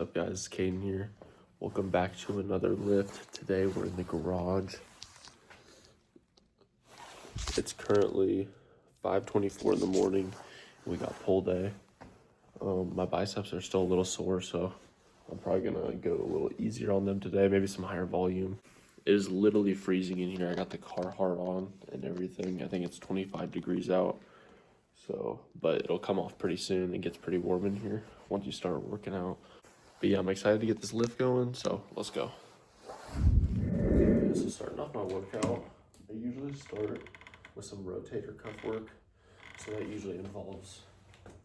What's up guys, Caden here. Welcome back to another lift. Today we're in the garage. It's currently 5:24 in the morning. We got pull day. My biceps are still a little sore, so I'm probably gonna go a little easier on them today, maybe some higher volume. It is literally freezing in here. I got the Carhartt on and everything. I think it's 25 degrees out. So, but it'll come off pretty soon. It gets pretty warm in here once you start working out. But yeah, I'm excited to get this lift going, so let's go. Okay, so starting off my workout, I usually start with some rotator cuff work. So that usually involves,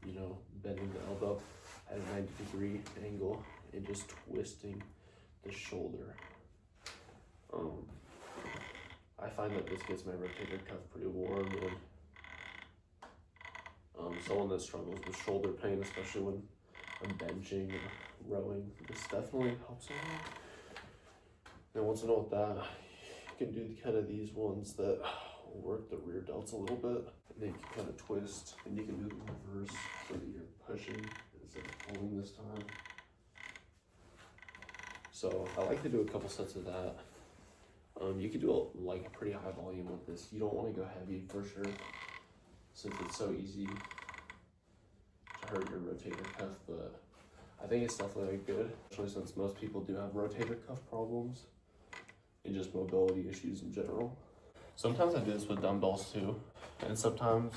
bending the elbow at a 90-degree angle and just twisting the shoulder. I find that this gets my rotator cuff pretty warm, and someone that struggles with shoulder pain, especially when I'm benching or rowing, this definitely helps a lot. And once you're done with that, you can do kind of these ones that work the rear delts a little bit, and then you can kind of twist, and you can do the reverse so that you're pushing instead of pulling this time. So I like to do a couple sets of that. You can do a pretty high volume with this. You don't want to go heavy for sure, since it's so easy to hurt your rotator cuff, but I think it's definitely good, especially since most people do have rotator cuff problems and just mobility issues in general. Sometimes I do this with dumbbells too, and sometimes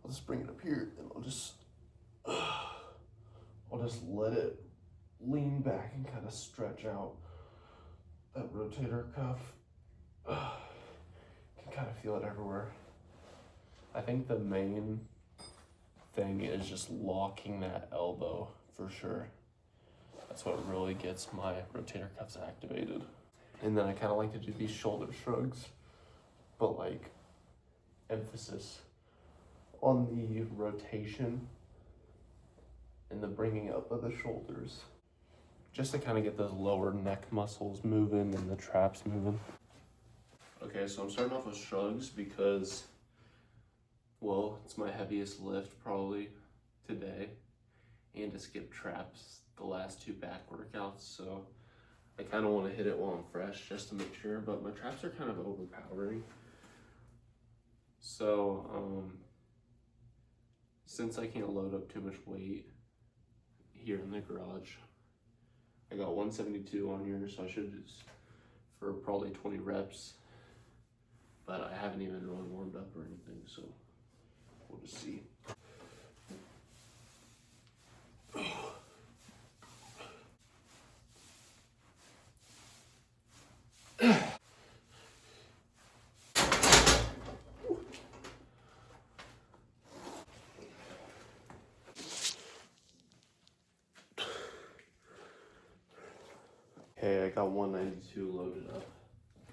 I'll just bring it up here and I'll just let it lean back and kind of stretch out that rotator cuff. You can kind of feel it everywhere. I think the main thing is just locking that elbow for sure. That's what really gets my rotator cuffs activated. And then I kind of like to do these shoulder shrugs, but emphasis on the rotation and the bringing up of the shoulders, just to kind of get those lower neck muscles moving and the traps moving. Okay, so I'm starting off with shrugs because, well, it's my heaviest lift probably today, and to skip traps the last two back workouts, so I kind of want to hit it while I'm fresh just to make sure, but my traps are kind of overpowering. So since I can't load up too much weight here in the garage, I got 172 on here, so I should just, for probably 20 reps, but I haven't even really warmed up or anything, so we'll just see. Okay, I got 192 loaded up.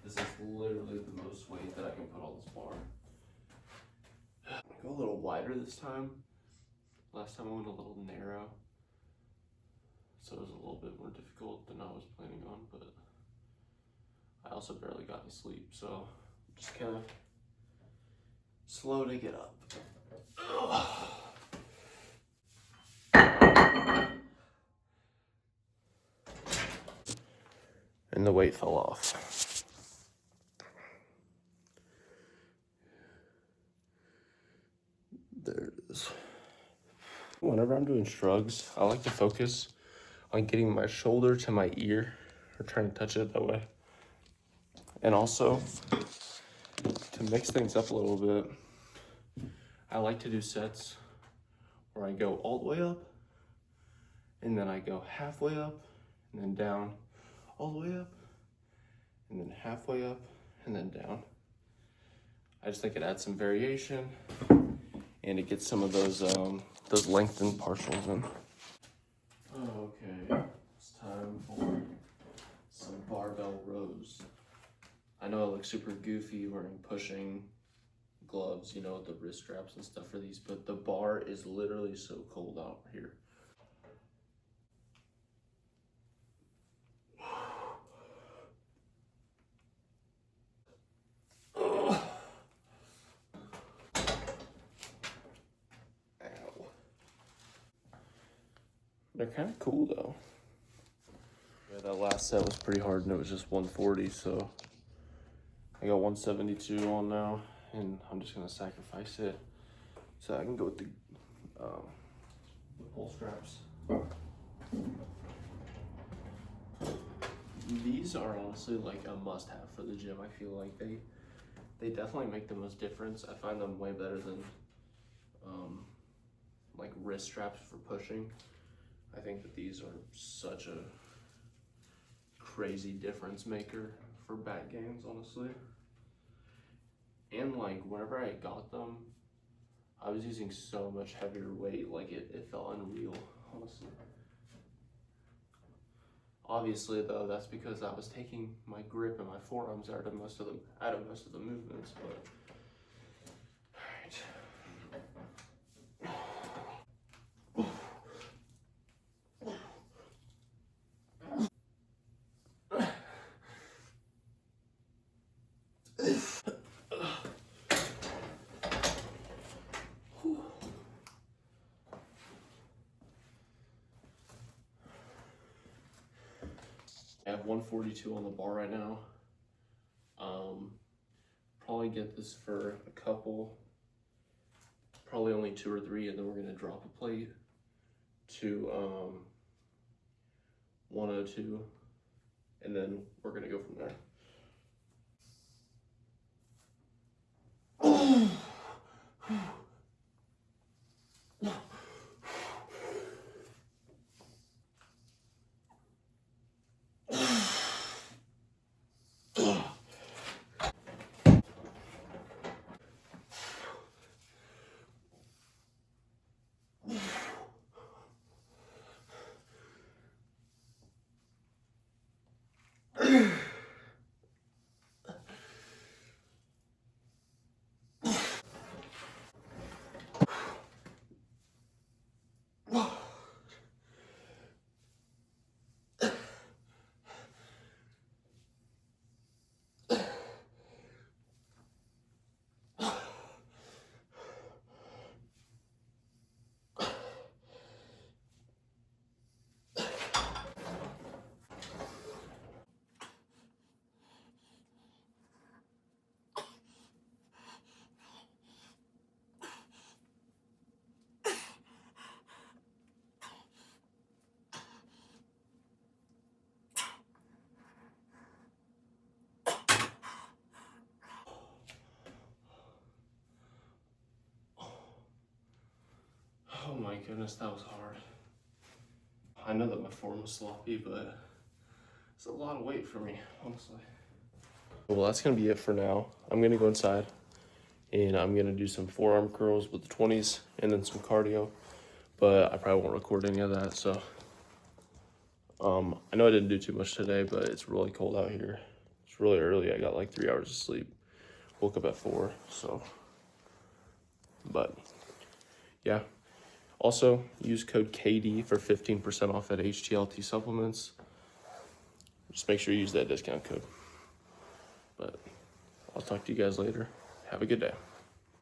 This is literally the most weight that I can put on this bar. Go a little wider this time. Last time I went a little narrow, so it was a little bit more difficult than I was planning on, but I also barely got any sleep, so just kind of slow to get up. And the weight fell off. There it is. Whenever I'm doing shrugs, I like to focus on getting my shoulder to my ear, or trying to touch it that way. And also, to mix things up a little bit, I like to do sets where I go all the way up, and then I go halfway up, and then down, all the way up, and then halfway up, and then down. I just think it adds some variation, and it gets some of those lengthened partials in. Okay, it's time for some barbell rows. I know I look super goofy wearing pushing gloves, with the wrist straps and stuff for these, but the bar is literally so cold out here. They're kind of cool though. Yeah, that last set was pretty hard and it was just 140, so I got 172 on now, and I'm just gonna sacrifice it so I can go with the pull straps. These are honestly like a must-have for the gym. I feel like they definitely make the most difference. I find them way better than like wrist straps for pushing. I think that these are such a crazy difference maker for back gains, honestly. And like whenever I got them, I was using so much heavier weight, like it felt unreal, honestly. Obviously though, that's because I was taking my grip and my forearms out of most of the movements, but I have 142 on the bar right now. Probably get this for a couple, probably only 2 or 3, and then we're gonna drop a plate to 102, and then we're gonna go from there. Oh my goodness, that was hard. I know that my form was sloppy, but it's a lot of weight for me, honestly. Well, that's gonna be it for now. I'm gonna go inside and I'm gonna do some forearm curls with the 20s and then some cardio, but I probably won't record any of that. So I know I didn't do too much today, but it's really cold out here. It's really early. I got like 3 hours of sleep. Woke up at 4, so, but yeah. Also, use code KD for 15% off at HTLT Supplements. Just make sure you use that discount code. But I'll talk to you guys later. Have a good day.